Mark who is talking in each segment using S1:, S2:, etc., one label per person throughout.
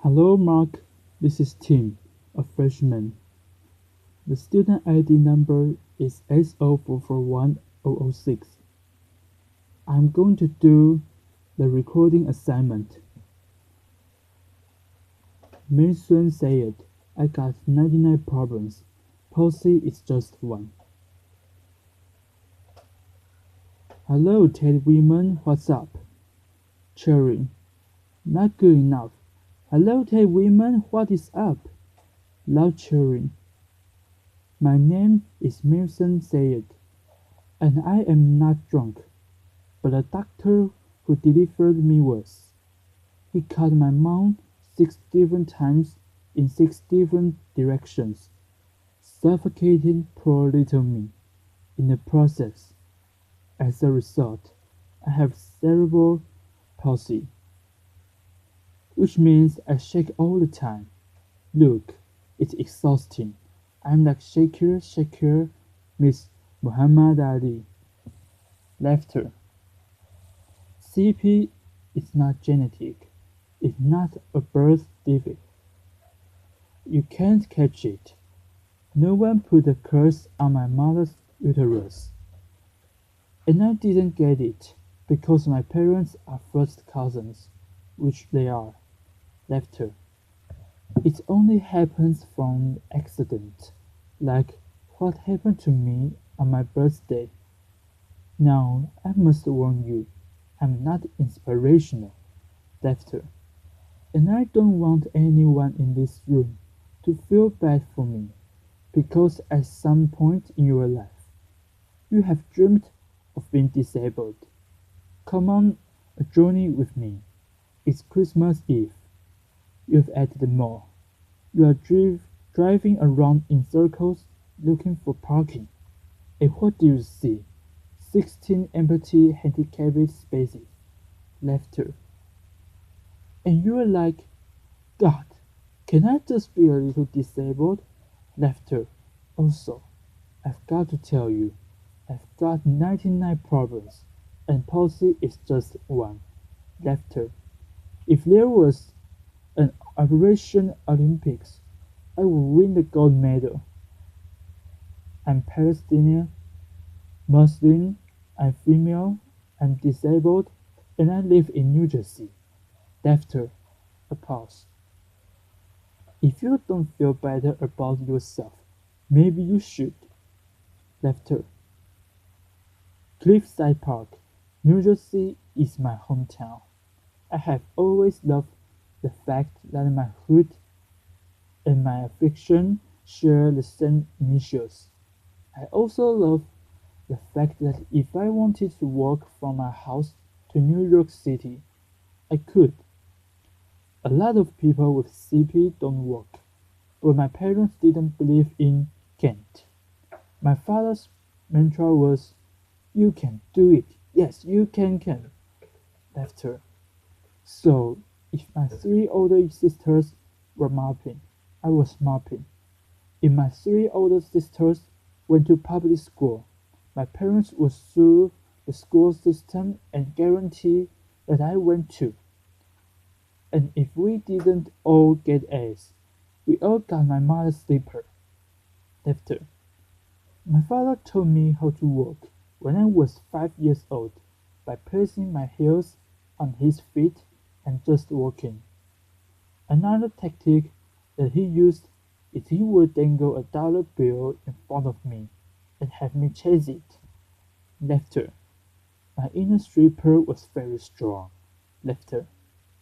S1: Hello, Mark. This is Tim, a freshman. The student ID number is S04410006. I'm going to do the recording assignment. Maysoon Zayid, I got 99 problems. Policy is just one. Hello, Ted women, what's up? Cheering. Not good enough. Hello, Ted women, what is up? Loud cheering. My name is Maysoon Zayid, and I am not drunk, but the doctor who delivered me was. He cut my mouth 6 different times in 6 different directions, suffocating poor little me in the process. As a result, I have cerebral palsy, which means I shake all the time. Look, it's exhausting. I'm like Shakir, Miss Muhammad Ali. Laughter. CP is not genetic. It's not a birth defect. You can't catch it. No one put a curse on my mother's uterus. And I didn't get it because my parents are first cousins, which they are. Laughter. It only happens from accident, like what happened to me on my birthday. Now, I must warn you, I'm not inspirational. Laughter. And I don't want anyone in this room to feel bad for me, because at some point in your life, you have dreamed of being disabled. Come on a journey with me. It's Christmas Eve. You're at the mall. You are driving around in circles looking for parking. And what do you see? 16 empty handicapped spaces. Laughter. And you're like, God, can I just be a little disabled? Laughter. Also, I've got to tell you, I've got 99 problems, and palsy is just one. Laughter. If there was an Operation Olympics, I would win the gold medal. I'm Palestinian, Muslim, I'm female, I'm disabled, and I live in New Jersey. Laughter. A pause. If you don't feel better about yourself, maybe you should. Laughter. Cliffside Park, New Jersey is my hometown. I have always loved the fact that my hood and my affliction share the same initials. I also love the fact that if I wanted to walk from my house to New York City, I could. A lot of people with CP don't walk, but my parents didn't believe in can't. My father's mantra was, you can do it. Yes, you can. Laughter. So, if my 3 older sisters were mopping, I was mopping. If my 3 older sisters went to public school, my parents would sue the school system and guarantee that I went too. And if we didn't all get A's, we all got my mother's slipper. Laughter. My father taught me how to walk when I was 5 years old by placing my heels on his feet and just walking. Another tactic that he used is he would dangle a dollar bill in front of me and have me chase it. Laughter. My inner stripper was very strong. Laughter.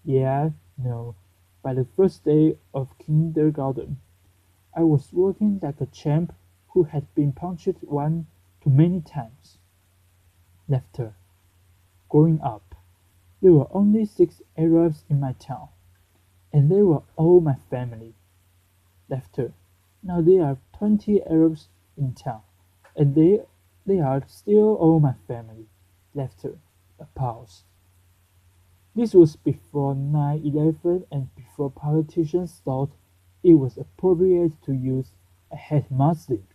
S1: Yeah, no. By the first day of kindergarten, I was walking like a champ who had been punched one too many times. Laughter. Growing up, there were only 6 Arabs in my town, and they were all my family. Laughter. Now there are 20 Arabs in town, and they are still all my family. Laughter. A pause. This was before 9/11 and before politicians thought it was appropriate to use "I hate Muslims"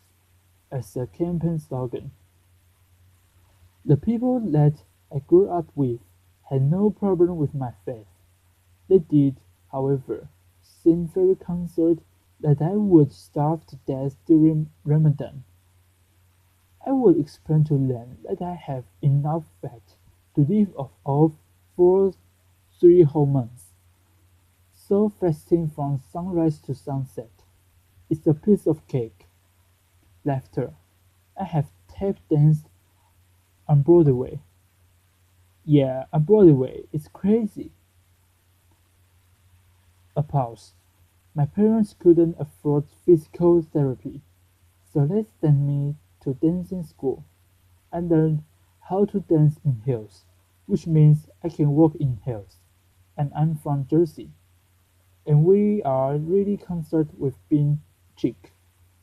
S1: as a campaign slogan. The people that I grew up with had no problem with my faith. They did, however, seemed very concerned that I would starve to death during Ramadan. I would explain to them that I have enough fat to live off for 3 whole months. So fasting from sunrise to sunset is a piece of cake. Laughter. I have tap danced on Broadway. Yeah, on Broadway. It's crazy. A pause. My parents couldn't afford physical therapy, so they sent me to dancing school. I learned how to dance in heels, which means I can walk in heels. And I'm from Jersey, and we are really concerned with being chic.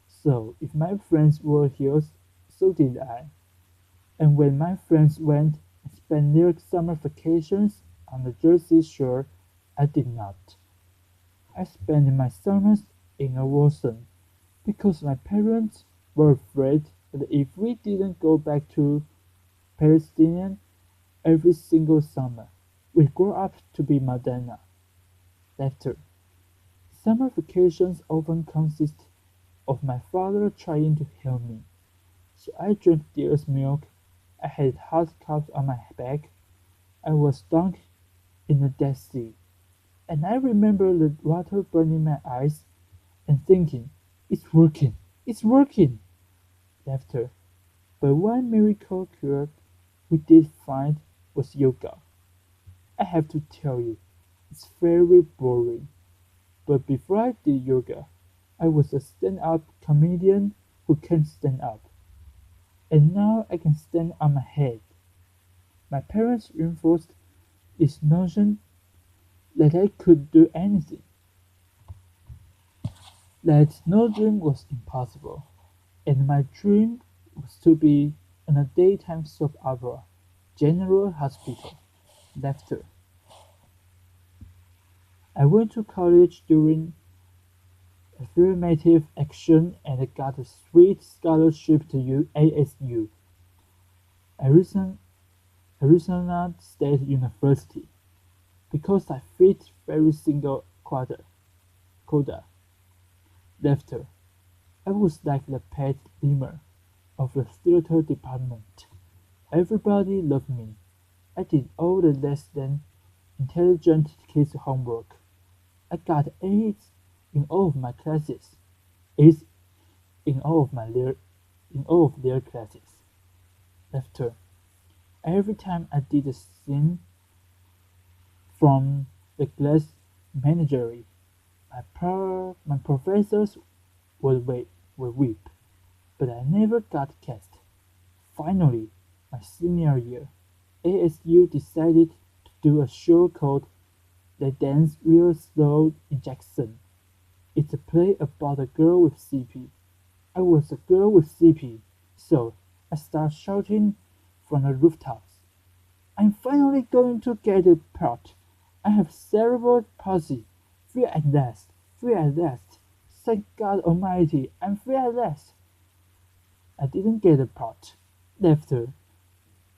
S1: So if my friends wore heels, so did I. And when my friends went and spent their summer vacations on the Jersey Shore, I did not. I spent my summers in a war zone because my parents were afraid that if we didn't go back to Palestine every single summer, we'd grow up to be Madonna. Laughter. Summer vacations often consist of my father trying to heal me, so I drank deer's milk, I had hot cups on my back, I was dunked in the Dead Sea, and I remember the water burning my eyes and thinking, it's working, it's working. Laughter. But one miracle cure we did find was yoga. I have to tell you, it's very boring. But before I did yoga, I was a stand-up comedian who can't stand up. And now I can stand on my head. My parents reinforced this notion that I could do anything, that no dream was impossible, and my dream was to be in a daytime soap opera, General Hospital. Laughter. I went to college during affirmative action and got a sweet scholarship to ASU, Arizona, Arizona State University, because I fit every single quota. Laughter. I was like the pet lemur of the theater department. Everybody loved me. I did all the less than intelligent kids' homework. I got A's in all of my classes. A's in all of their classes. Laughter. Every time I did a scene from the class menagerie, my professors would weep, but I never got cast. Finally, my senior year, ASU decided to do a show called They Dance Real Slow in Jackson. It's a play about a girl with CP. I was a girl with CP, so I started shouting from the rooftops. I'm finally going to get a part. I have cerebral palsy. Free at last, free at last. Thank God Almighty, I'm free at last. I didn't get a part. Laughter.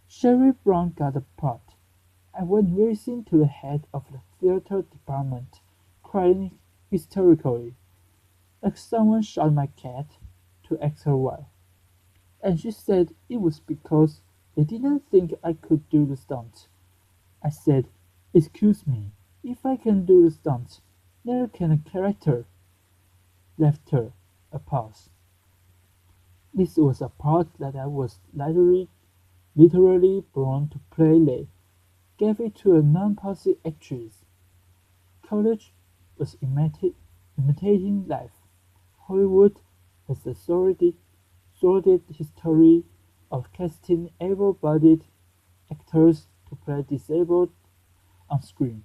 S1: Sherry Brown got a part. I went racing to the head of the theater department, crying hysterically, like someone shot my cat, to ask her why. And she said it was because they didn't think I could do the stunt. I said, excuse me, if I can do the stunt, neither can a character. Laughter. A pause. This was a part that I was literally born to play. They gave it to a non-palsy actress. College was imitating life. Hollywood has a sordid history of casting able-bodied actors to play disabled on screen.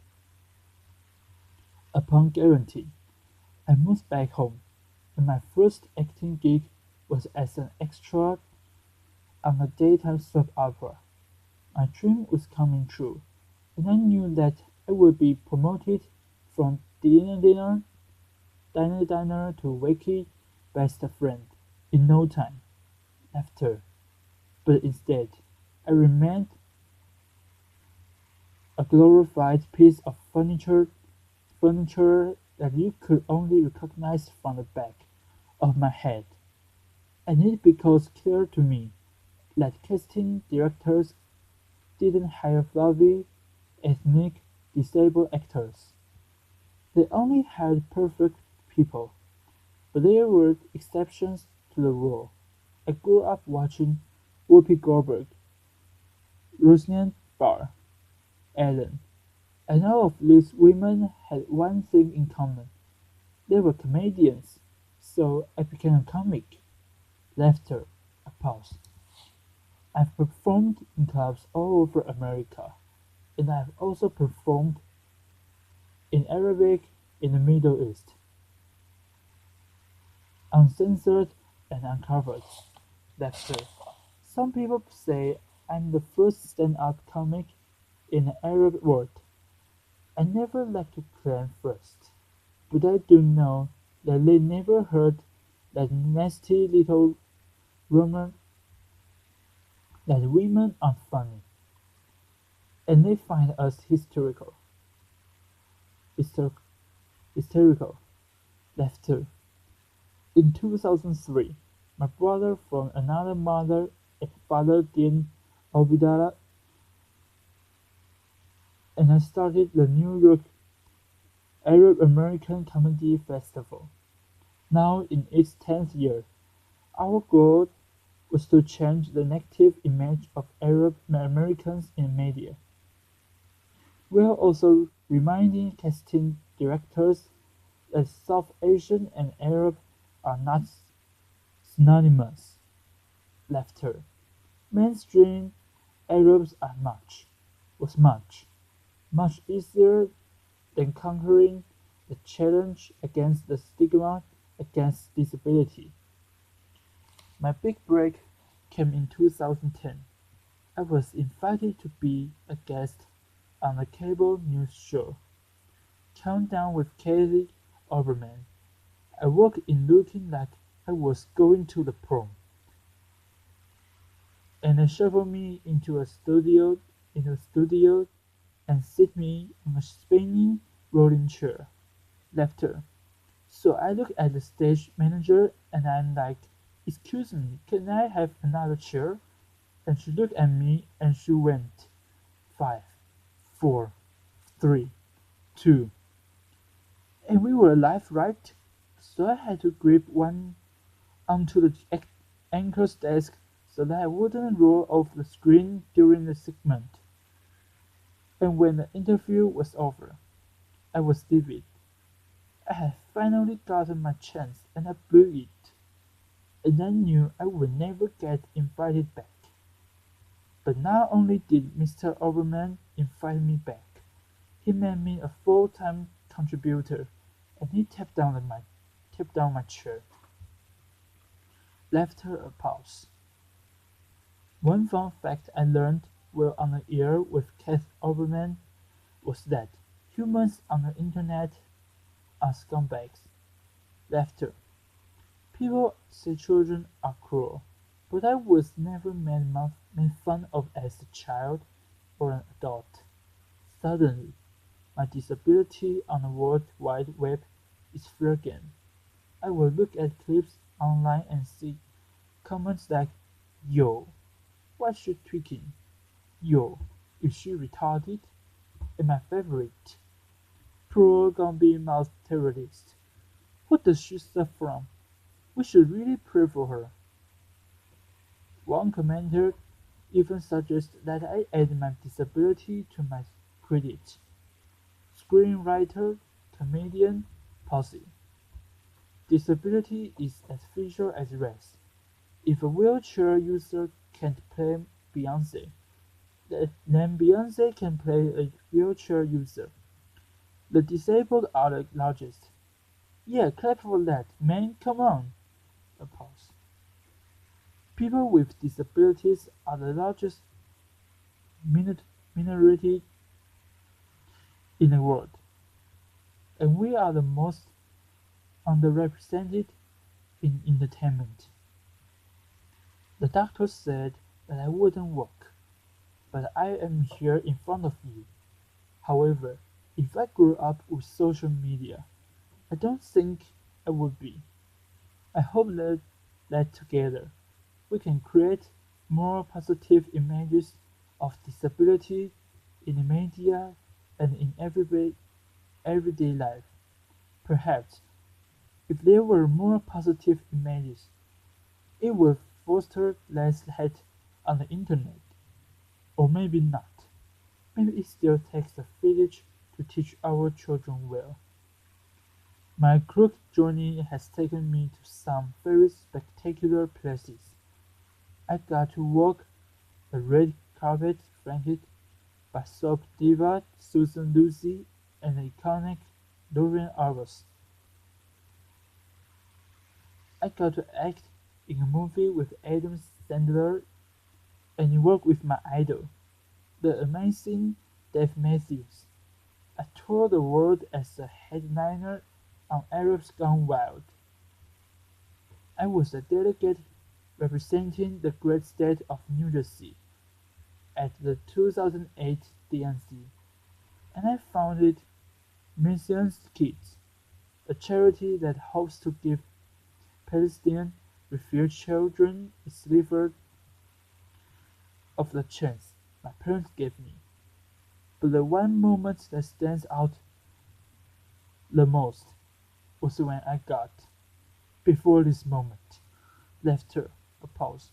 S1: Upon guarantee, I moved back home, and my first acting gig was as an extra on a daytime soap opera. My dream was coming true, and I knew that I would be promoted from diner to wacky best friend in no time after. But instead, I remained a glorified piece of furniture that you could only recognize from the back of my head, and it becomes clear to me that casting directors didn't hire fluffy, ethnic, disabled actors. They only hired perfect people, but there were exceptions to the rule. I grew up watching Whoopi Goldberg, Roseanne Barr, Ellen, and all of these women had one thing in common: they were comedians. So I became a comic. Laughter. A pause. I've performed in clubs all over America, and I've also performed in Arabic in the Middle East, uncensored and uncovered. Laughter. Some people say I'm the first stand-up comic in the Arab world. I never like to claim first, but I do know that they never heard that nasty little rumor that women are funny, and they find us hyster- hysterical. Laughter. In 2003, my brother from another mother and father Dean Obidala and I started the New York Arab American Comedy Festival. Now in its 10th year, our goal was to change the negative image of Arab Americans in media. We are also reminding casting directors that South Asian and Arab are not synonymous. Laughter. Mainstream Arabs are much easier than conquering the challenge against the stigma against disability. My big break came in 2010. I was invited to be a guest on a cable news show, Countdown with Kelly Oberman. I walked in looking like I was going to the prom, and they shuffled me into a studio and sit me on a spinning rolling chair. Laughter. So I look at the stage manager and I'm like, "Excuse me, can I have another chair?" And she looked at me and she went, "Five, four, three, two." And we were live, right? So I had to grip one onto the anchor's desk so that I wouldn't roll off the screen during the segment. And when the interview was over, I was livid. I had finally gotten my chance and I blew it. And I knew I would never get invited back. But not only did Mr. Overman invite me back, he made me a full-time contributor, and he tapped down my chair. Laughter a pause. One fun fact I learned while on the air with Keith Overman was that humans on the internet are scumbags. Laughter. People say children are cruel, but I was never made fun of as a child or an adult. Suddenly, my disability on the World Wide Web is fair game. I will look at clips online and see comments like, "Yo, why's she tweaking? Yo, is she retarded?" And my favorite, "Poor Gombe mouth terrorist. What does she suffer from? We should really pray for her." One commenter even suggested that I add my disability to my credit. Screenwriter, comedian, posse. Disability is as visual as race. If a wheelchair user can't play Beyonce, then Beyonce can play a wheelchair user. The disabled are the largest. Yeah, clap for that, man, come on. A pause. People with disabilities are the largest minority in the world, and we are the most underrepresented in entertainment. The doctor said that I wouldn't work, but I am here in front of you. However, if I grew up with social media, I don't think I would be. I hope that together we can create more positive images of disability in the media and in everyday life. Perhaps if there were more positive images, it would foster less hate on the internet. Or maybe not. Maybe it still takes a village to teach our children well. My crook journey has taken me to some very spectacular places. I got to walk a red carpet flanked by soap diva Susan Lucy and the iconic Dorian Arbus. I got to act in a movie with Adam Sandler and work with my idol, the amazing Dave Matthews. I toured the world as a headliner on Arabs Gone Wild. I was a delegate representing the great state of New Jersey at the 2008 DNC, and I founded Maysoon Kids, a charity that hopes to give Palestinian refugee children a sliver of the chance my parents gave me. But the one moment that stands out the most was when I got, before this moment, laughter, a pause.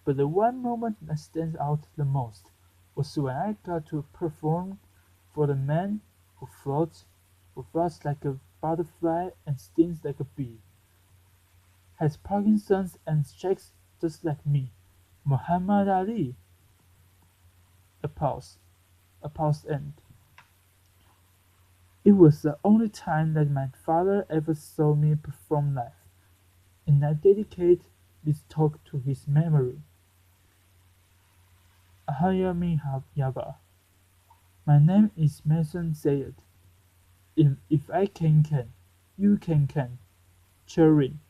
S1: But the one moment that stands out the most was when I got to perform for the man who floats like a butterfly and stings like a bee, has Parkinson's and shakes just like me. Muhammad Ali. A pause. A pause and it was the only time that my father ever saw me perform live, and I dedicate this talk to his memory. Ahaya Yaba. My name is Mason Zayid. If I can, you can. Cheering.